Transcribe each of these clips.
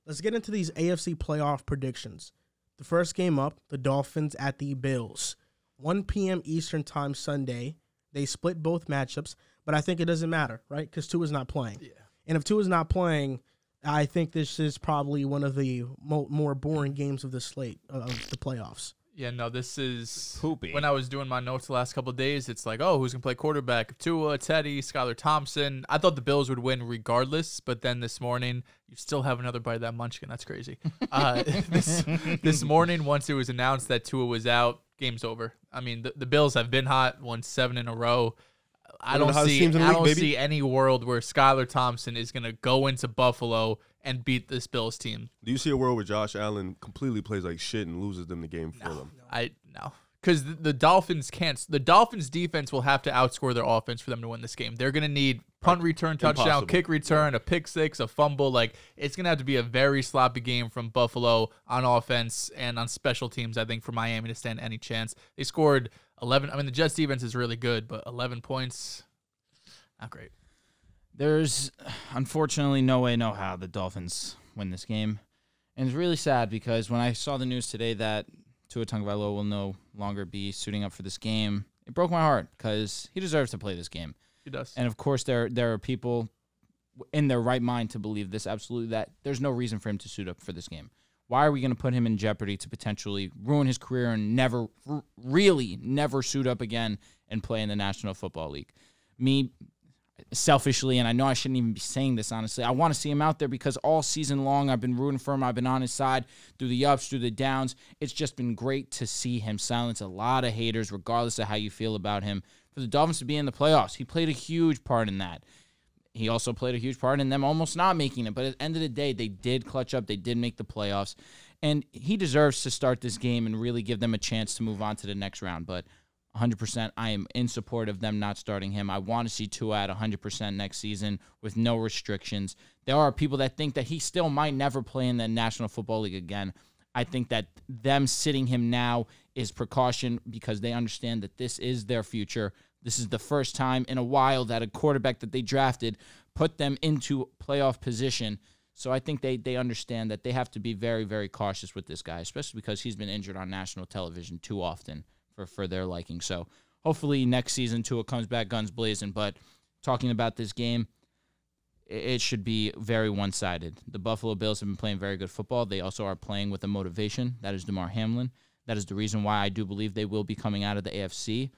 let's get into these AFC playoff predictions. The first game up, the Dolphins at the Bills. 1 p.m. Eastern time Sunday. They split both matchups, but I think it doesn't matter, right? Because Tua's not playing. Yeah. And if Tua's not playing, I think this is probably one of the more boring games of the slate of the playoffs. Yeah, no, this is poopy. When I was doing my notes the last couple of days, it's like, oh, who's going to play quarterback? Tua, Teddy, Skylar Thompson. I thought the Bills would win regardless, but then this morning, you still have another bite of that munchkin. That's crazy. This morning, once it was announced that Tua was out, game's over. I mean, the Bills have been hot, won 7 in a row. I don't see any world where Skylar Thompson is going to go into Buffalo and beat this Bills team. Do you see a world where Josh Allen completely plays like shit and loses them the game for them? No. Because the Dolphins can't. The Dolphins defense will have to outscore their offense for them to win this game. They're going to need punt return, touchdown, kick return, a pick six, a fumble. Like, it's going to have to be a very sloppy game from Buffalo on offense and on special teams, I think, for Miami to stand any chance. They scored 11. I mean, the Jets defense is really good, but 11 points, not great. There's, unfortunately, no way, no how the Dolphins win this game. And it's really sad because when I saw the news today that Tua Tagovailoa will no longer be suiting up for this game, it broke my heart because he deserves to play this game. He does. And, of course, there are people in their right mind to believe this absolutely, that there's no reason for him to suit up for this game. Why are we going to put him in jeopardy to potentially ruin his career and never suit up again and play in the National Football League? Me, selfishly, and I know I shouldn't even be saying this, honestly, I want to see him out there because all season long I've been rooting for him. I've been on his side through the ups, through the downs. It's just been great to see him silence a lot of haters, regardless of how you feel about him. For the Dolphins to be in the playoffs, he played a huge part in that. He also played a huge part in them almost not making it. But at the end of the day, they did clutch up. They did make the playoffs. And he deserves to start this game and really give them a chance to move on to the next round. But 100%, I am in support of them not starting him. I want to see Tua at 100% next season with no restrictions. There are people that think that he still might never play in the National Football League again. I think that them sitting him now is precaution because they understand that this is their future. This is the first time in a while that a quarterback that they drafted put them into playoff position. So I think they understand that they have to be very, very cautious with this guy, especially because he's been injured on national television too often for their liking. So hopefully next season Tua comes back guns blazing. But talking about this game, it should be very one-sided. The Buffalo Bills have been playing very good football. They also are playing with a motivation. That is DeMar Hamlin. That is the reason why I do believe they will be coming out of the AFC.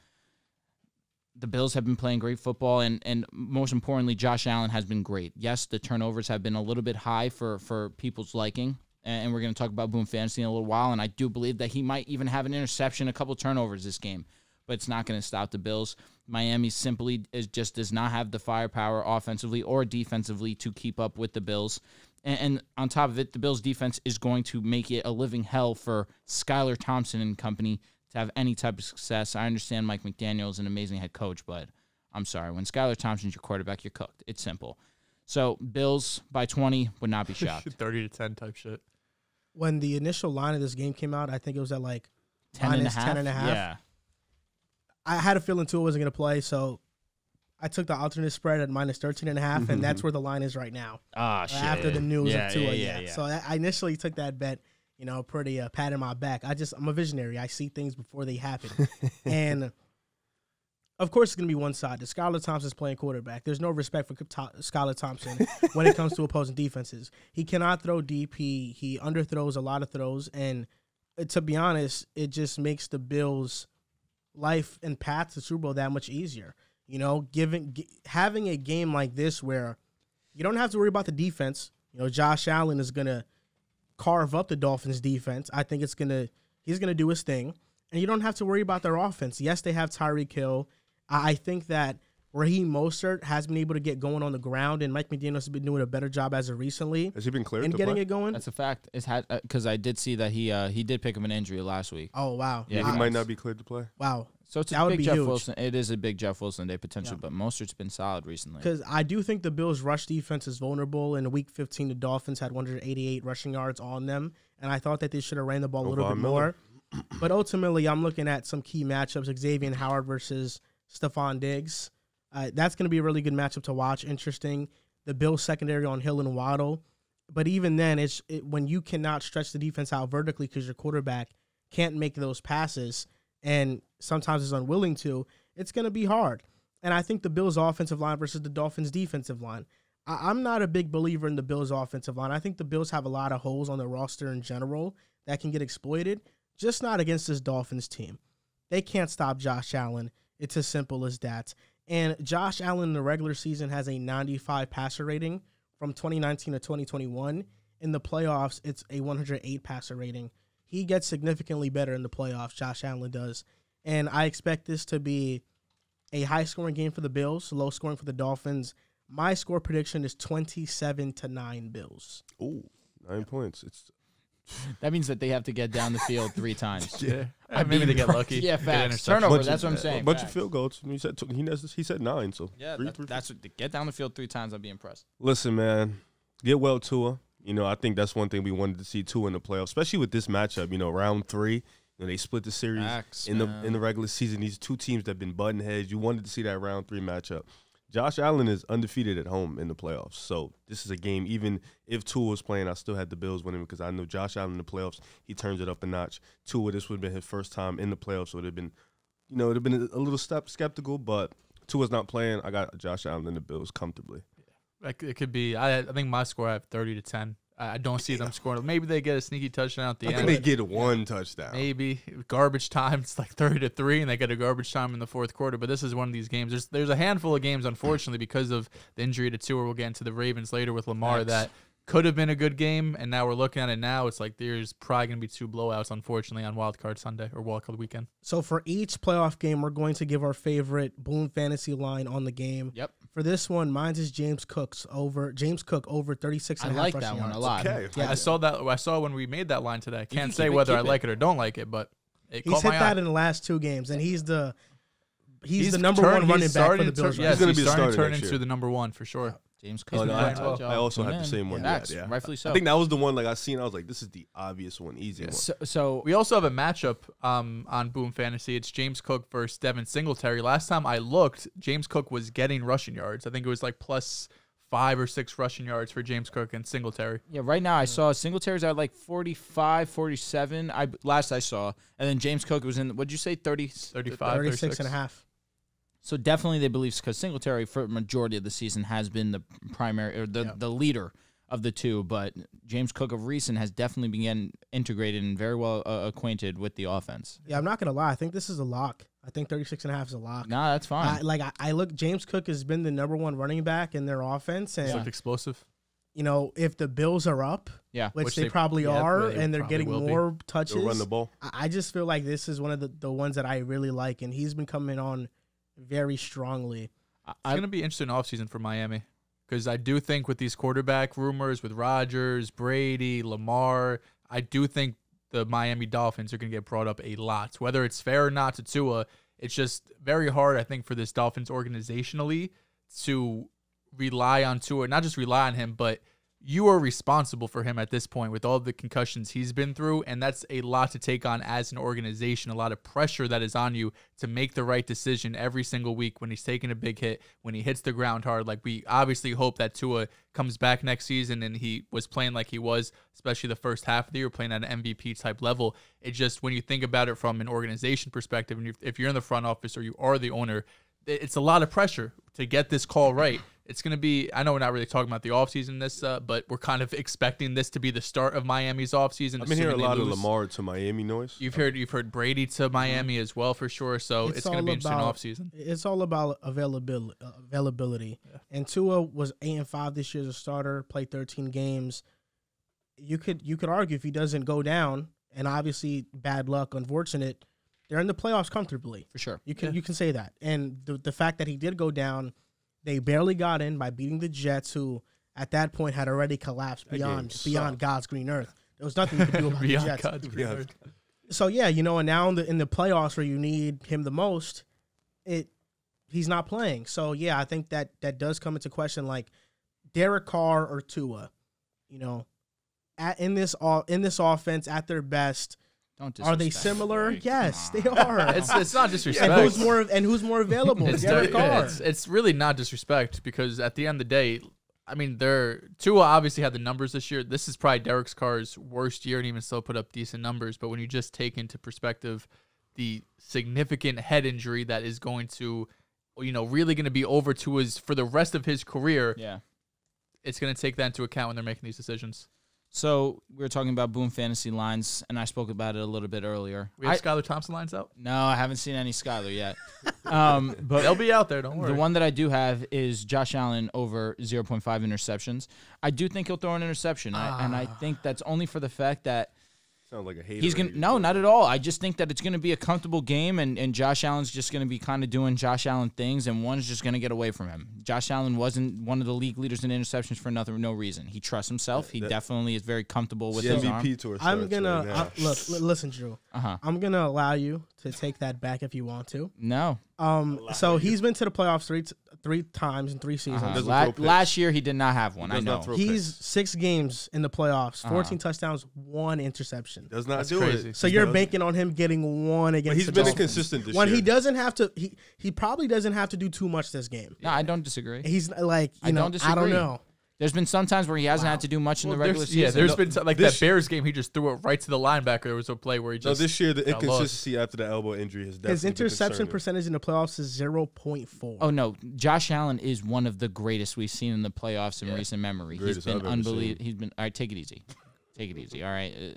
The Bills have been playing great football, and most importantly, Josh Allen has been great. Yes, the turnovers have been a little bit high for people's liking, and we're going to talk about Boom Fantasy in a little while, and I do believe that he might even have an interception, a couple turnovers this game, but it's not going to stop the Bills. Miami simply just does not have the firepower offensively or defensively to keep up with the Bills, and on top of it, the Bills' defense is going to make it a living hell for Skylar Thompson and company to have any type of success. I understand Mike McDaniel is an amazing head coach, but I'm sorry. When Skylar Thompson's your quarterback, you're cooked. It's simple. So Bills by 20 would not be shocked. 30-10 type shit. When the initial line of this game came out, I think it was at like 10.5. 10.5. Yeah. I had a feeling Tua wasn't going to play, so I took the alternate spread at minus 13.5, and that's where the line is right now. Shit. After the news of Tua, yeah. So I initially took that bet. Pretty pat in my back. I'm a visionary. I see things before they happen. And, of course, it's going to be one side. Skylar Thompson's playing quarterback. There's no respect for Skylar Thompson when it comes to opposing defenses. He cannot throw deep. He underthrows a lot of throws. And, to be honest, it just makes the Bills' life and path to Super Bowl that much easier. Having a game like this where you don't have to worry about the defense. Josh Allen is going to carve up the Dolphins defense. I think he's gonna do his thing, and you don't have to worry about their offense. Yes, they have Tyreek Hill. I think that Raheem Mostert has been able to get going on the ground, and Mike McDaniel has been doing a better job as of recently. Has he been cleared in to getting play? It going? That's a fact. It's had because I did see that he did pick up an injury last week. Oh wow! Yeah, He might not be cleared to play. Wow. So it's that a would big be Jeff huge. Wilson. It is a big Jeff Wilson day potential, but Mostert's been solid recently. Because I do think the Bills' rush defense is vulnerable. In Week 15, the Dolphins had 188 rushing yards on them, and I thought that they should have ran the ball a little bit more. But ultimately, I'm looking at some key matchups: Xavier Howard versus Stephon Diggs. That's going to be a really good matchup to watch. Interesting. The Bills' secondary on Hill and Waddle But even then, when you cannot stretch the defense out vertically because your quarterback can't make those passes and sometimes is unwilling to, it's going to be hard. And I think the Bills' offensive line versus the Dolphins' defensive line, I'm not a big believer in the Bills' offensive line. I think the Bills have a lot of holes on their roster in general that can get exploited, just not against this Dolphins team. They can't stop Josh Allen. It's as simple as that. And Josh Allen in the regular season has a 95 passer rating from 2019 to 2021. In the playoffs, it's a 108 passer rating. He gets significantly better in the playoffs, Josh Allen does. And I expect this to be a high-scoring game for the Bills, low-scoring for the Dolphins. My score prediction is 27-9 Bills. Ooh, 9 points. That means that they have to get down the field 3 times. Yeah. Maybe they get lucky. Yeah, Get facts. interception. Turnover, that's what I'm saying. A bunch of Facts. field goals. He said 9, so Yeah, that's what, get down the field 3 times. I'd be impressed. Listen, man, get well, Tua. I think that's one thing we wanted to see Tua in the playoffs, especially with this matchup. Round 3, they split the series in the regular season. These two teams that have been button heads. You wanted to see that round 3 matchup. Josh Allen is undefeated at home in the playoffs, so this is a game. Even if Tua was playing, I still had the Bills winning because I know Josh Allen in the playoffs, he turns it up a notch. Tua, this would have been his first time in the playoffs, so it'd have been, it'd have been a little skeptical, but Tua's not playing. I got Josh Allen and the Bills comfortably. It could be. I think my score I have 30-10. I don't see them scoring. Maybe they get a sneaky touchdown at the end. I think they get 1 touchdown. Maybe garbage time. It's like 30-3, and they get a garbage time in the fourth quarter. But this is one of these games. There's a handful of games, unfortunately, because of the injury to Tua. We'll get into the Ravens later with Lamar. That could have been a good game, and now we're looking at it now. It's like there's probably going to be 2 blowouts, unfortunately, on Wild Card Sunday or Wild Card Weekend. So for each playoff game, we're going to give our favorite Boom Fantasy line on the game. Yep. For this one, mine is James Cook over 36.5 I like that one a lot. Okay. Yeah, I saw when we made that line today. I can't say whether I like it or don't like it, but he's hit that in the last 2 games, and he's the number 1 running back for the Bills. Yes, he's going to be starting to turn next year. into the number 1 for sure. James Cook. I also have the same one. Yeah. Rightfully so. I think that was the one I seen. I was like, this is the obvious one, easy one. So we also have a matchup on Boom Fantasy. It's James Cook versus Devin Singletary. Last time I looked, James Cook was getting rushing yards. I think it was like plus 5 or 6 rushing yards for James Cook and Singletary. Yeah, right now I saw Singletary's at like 45, 47. Last I saw, and then James Cook was in. What'd you say? 35, 36.5. So definitely they believe, because Singletary for the majority of the season has been the primary or the leader of the two, but James Cook of recent has definitely been getting integrated and very well acquainted with the offense. Yeah, I'm not gonna lie. I think this is a lock. I think 36.5 is a lock. Nah, that's fine. I look. James Cook has been the number 1 running back in their offense, and He's looked explosive. If the Bills are up, which they probably are, and they're getting more touches, They'll run the ball. I just feel like this is one of the ones that I really like, and he's been coming on very strongly. It's going to be interesting offseason for Miami because I do think with these quarterback rumors with Rodgers, Brady, Lamar, I do think the Miami Dolphins are going to get brought up a lot. Whether it's fair or not to Tua, it's just very hard, I think, for this Dolphins organizationally to rely on Tua. Not just rely on him, but you are responsible for him at this point with all the concussions he's been through, and that's a lot to take on as an organization, a lot of pressure that is on you to make the right decision every single week when he's taking a big hit, when he hits the ground hard. Like, we obviously hope that Tua comes back next season and he was playing like he was, especially the first half of the year, playing at an MVP type level. It just, when you think about it from an organization perspective, and if you're in the front office or you are the owner, it's a lot of pressure to get this call right. It's going to be, I know we're not really talking about the offseason this, but we're kind of expecting this to be the start of Miami's offseason. I've been hearing a lot of Lamar to Miami noise. You've heard Brady to Miami as well for sure. So it's going to be an interesting offseason. It's all about availability. Yeah. And Tua was 8-5 this year as a starter, played 13 games. You could argue if he doesn't go down, and obviously bad luck, unfortunate, they're in the playoffs comfortably. For sure. You can say that. And the fact that he did go down, they barely got in by beating the Jets, who at that point had already collapsed beyond God's green earth. There was nothing you could do about the Jets. God's green earth. So yeah, and now in the playoffs where you need him the most, he's not playing. So yeah, I think that does come into question, like Derek Carr or Tua, in this offense at their best. Are they similar? Yes, they are. It's not disrespect. And who's more available? Derek Carr. It's really not disrespect because at the end of the day, I mean, Tua obviously had the numbers this year. This is probably Derek Carr's worst year, and even still put up decent numbers. But when you just take into perspective the significant head injury that is going to, really going to be over Tua's for the rest of his career, it's going to take that into account when they're making these decisions. So we were talking about Boom Fantasy lines, and I spoke about it a little bit earlier. We have Skylar Thompson lines out? No, I haven't seen any Skylar yet. But they'll be out there, don't worry. The one that I do have is Josh Allen over 0.5 interceptions. I do think he'll throw an interception, and I think that's only for the fact that sounds like a hater. He's gonna no, not at all. I just think that it's gonna be a comfortable game, and Josh Allen's just gonna be kind of doing Josh Allen things, and one's just gonna get away from him. Josh Allen wasn't one of the league leaders in interceptions for no reason. He trusts himself. He definitely is very comfortable with his arm. I'm gonna listen, Drew. I'm gonna allow you to take that back if you want to. No. So he's been to the playoffs three times in 3 seasons. Last year he did not have one. I know. He's 6 games in the playoffs, 14 touchdowns, 1 interception. Does not do it. So you're banking on him getting 1 against. But he's the been Dolphins. inconsistent this when year. He doesn't have to. He probably doesn't have to do too much this game. No, I don't disagree. He's like I don't know. There's been some times where he hasn't had to do much in the regular season. Yeah, there's been that Bears game. He just threw it right to the linebacker. There was a play where he just. No, this year the inconsistency after the elbow injury has definitely his interception percentage in the playoffs is 0.4. Oh no, Josh Allen is one of the greatest we've seen in the playoffs in recent memory. He's been unbelievable. He's been all right. Take it easy. Take it easy. All right.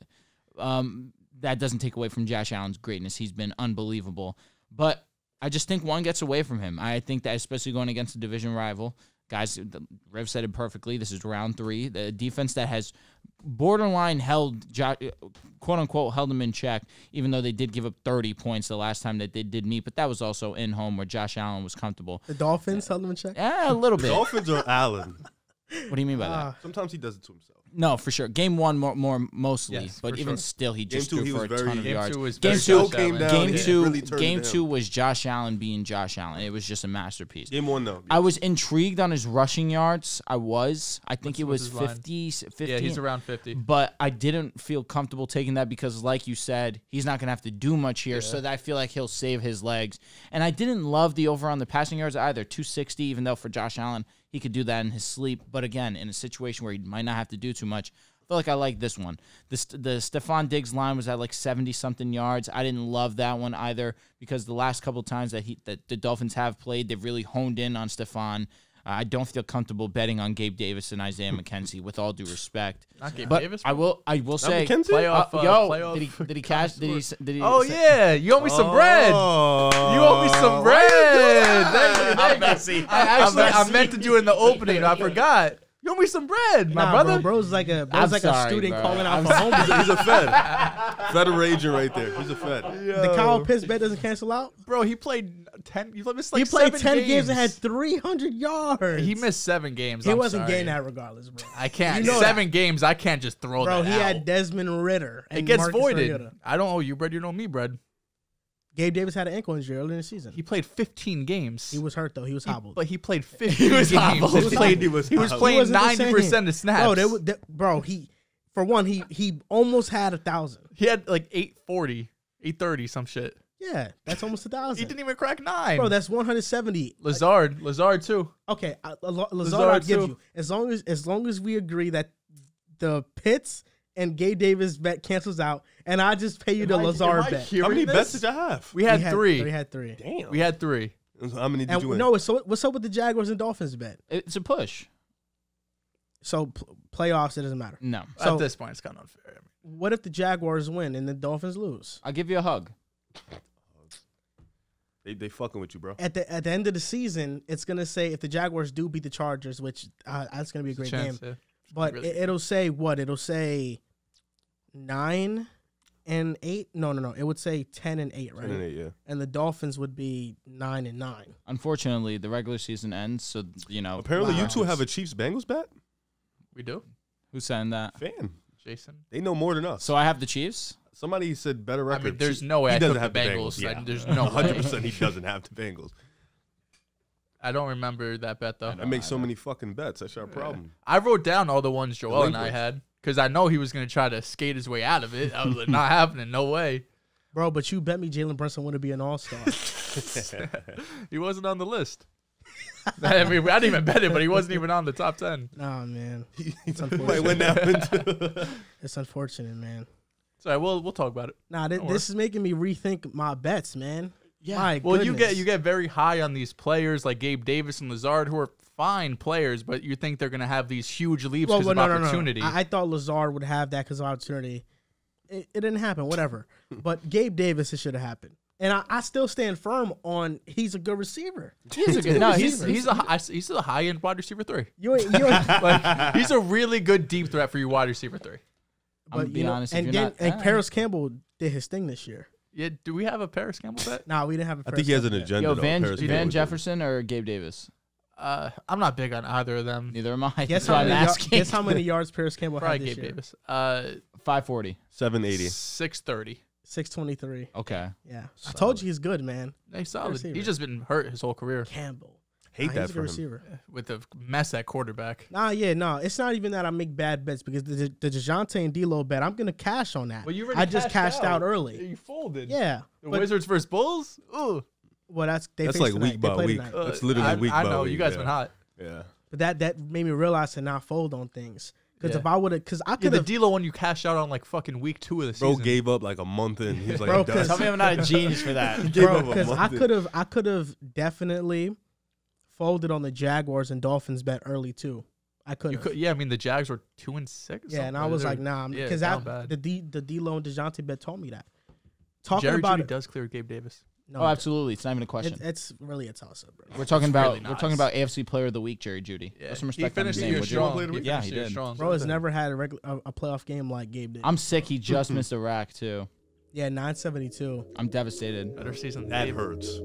That doesn't take away from Josh Allen's greatness. He's been unbelievable, but I just think one gets away from him. I think that especially going against a division rival. Guys, Rev said it perfectly. This is round 3. The defense that has borderline held, quote-unquote, held them in check, even though they did give up 30 points the last time that they did meet. But that was also in home where Josh Allen was comfortable. The Dolphins held them in check? Yeah, a little bit. Dolphins or Allen? What do you mean by that? Sometimes he does it to himself. No, for sure. Game 1 more mostly, but even still, he just threw for a ton of yards. Game 2 was Josh Allen being Josh Allen. It was just a masterpiece. Game 1, though. I was intrigued on his rushing yards. I think it was 50. Yeah, he's around 50. But I didn't feel comfortable taking that because, like you said, he's not going to have to do much here, so that I feel like he'll save his legs. And I didn't love the over on the passing yards either, 260, even though for Josh Allen, he could do that in his sleep. But again, in a situation where he might not have to do too much, I feel like I like this one. The Stephon Diggs line was at like 70-something yards. I didn't love that one either because the last couple times that the Dolphins have played, they've really honed in on Stephon. I don't feel comfortable betting on Gabe Davis and Isaiah McKenzie, with all due respect. Not Gabe but Davis. I will say playoff. Did he cash? Did he? Oh yeah, you owe me some bread. You owe me some bread. I'm messy. I meant to do it in the opening. I forgot. You owe me some bread, my brother. Bro's like a student calling out for homework. He's a Fed. Federal agent right there. He's a Fed. Yo. The Kyle Pitts bet doesn't cancel out? Bro, he played 10. He played 10 games and had 300 yards. He missed 7 games. He wasn't getting that regardless, bro. I can't. 7 games, I can't just throw that out. Bro, he had Desmond Ridder. It gets voided. I don't owe you bread. You don't owe me bread. Gabe Davis had an ankle injury early in the season. He played 15 games. He was hurt, though. He was hobbled. But he played 15 games. He was playing 90% of snaps. Bro, he almost had 1,000. He had like 840, 830, some shit. Yeah, that's almost 1,000. He didn't even crack 9. Bro, that's 170. Lazard too. Okay, Lazard I'll give you. As long as we agree that the Pitts and Gabe Davis bet cancels out, and I just pay you the Lazard bet. How many bets did you have? We had 3. We had 3. Damn. We had 3. How many did you win? No, so what's up with the Jaguars and Dolphins bet? It's a push. So playoffs, it doesn't matter. No. So, at this point, it's kind of unfair. What if the Jaguars win and the Dolphins lose? I'll give you a hug. They fucking with you, bro. At the end of the season, it's gonna say if the Jaguars do beat the Chargers, which that's gonna be a great game. Yeah. But really it'll say what? It'll say 9 and 8. No. It would say 10 and 8, right? 10 and 8, yeah. And the Dolphins would be 9 and 9. Unfortunately, the regular season ends, so Apparently, you two have a Chiefs Bengals bet. We do. Who's saying that? Fan. Jason. They know more than us. So I have the Chiefs. Somebody said better record. I mean, there's no way he I doesn't took have the Bengals. Yeah. There's no 100% he doesn't have the Bengals. I don't remember that bet though. I make so many fucking bets. That's our problem. I wrote down all the ones Joel and I had because I know he was going to try to skate his way out of it. I was like, not happening. No way. Bro, but you bet me Jalen Brunson wouldn't be an all-star. He wasn't on the list. I mean, I didn't even bet it, but he wasn't even on the top 10. Nah, man. It's Wait, when that happened? It's unfortunate, man. So we'll talk about it. Nah, this is making me rethink my bets, man. Yeah. My Well, goodness. you get very high on these players like Gabe Davis and Lazard, who are fine players, but you think they're going to have these huge leaps because of opportunity. No. I thought Lazard would have that because of opportunity. It didn't happen, whatever. But Gabe Davis, it should have happened. And I still stand firm on he's a good receiver. He's a good receiver. He's a high end wide receiver 3. You ain't Like, he's a really good deep threat for your wide receiver 3. I'm gonna be honest. And Paris Campbell did his thing this year. Yeah, do we have a Paris Campbell bet? Nah, we didn't have a Paris I think he has an Campbell agenda. Yo, though, Van Jefferson or Gabe Davis? I'm not big on either of them. Neither am I. Guess That's why I'm how, asking. guess how many yards Paris Campbell Probably had this Gabe year? Davis. 540. 780. 630. 623. Okay. Yeah. I told you he's good, man. He's solid. Receiver. He's just been hurt his whole career Campbell. Hate Nah, that he's a for good him. receiver. with the mess at quarterback. It's not even that I make bad bets because the DeJounte and D'Lo bet, I'm gonna cash on that. But you I just cashed out early. You folded. Yeah. The but- Wizards versus Bulls? Ooh. Well, that's That's face like tonight. week They by play week. tonight. That's literally week by week. I know. You guys been hot. Yeah. But that made me realize to not fold on things. Because Yeah. if I would have, because I Yeah, could the have, D'Lo one you cashed out on like fucking week 2 of the Bro season. gave up like a month in. He was like, Bro, I'm done. Tell me I'm not a genius for that. Gave bro, up a because month in. I could have definitely folded on the Jaguars and Dolphins bet early too. I could have. Yeah, I mean the Jags were 2-6. Yeah, and I was like, nah, yeah, because down bad. the D'Lo and DeJounte bet told me that. Talking Jerry about Jeudy it, does clear Gabe Davis. no, Oh, absolutely. It's not even a question. It's really a toss up, bro. We're talking It's about really we're talking nice. about AFC Player of the Week, Jerry Jeudy. Yeah, Put some he respect on finished his the name. year would you? strong. Yeah, finished he the year did. strong. Bro has never had a playoff game like Gabe did. I'm sick. He just missed a rack too. Yeah, 972. I'm devastated. Better season than That Gabe. hurts.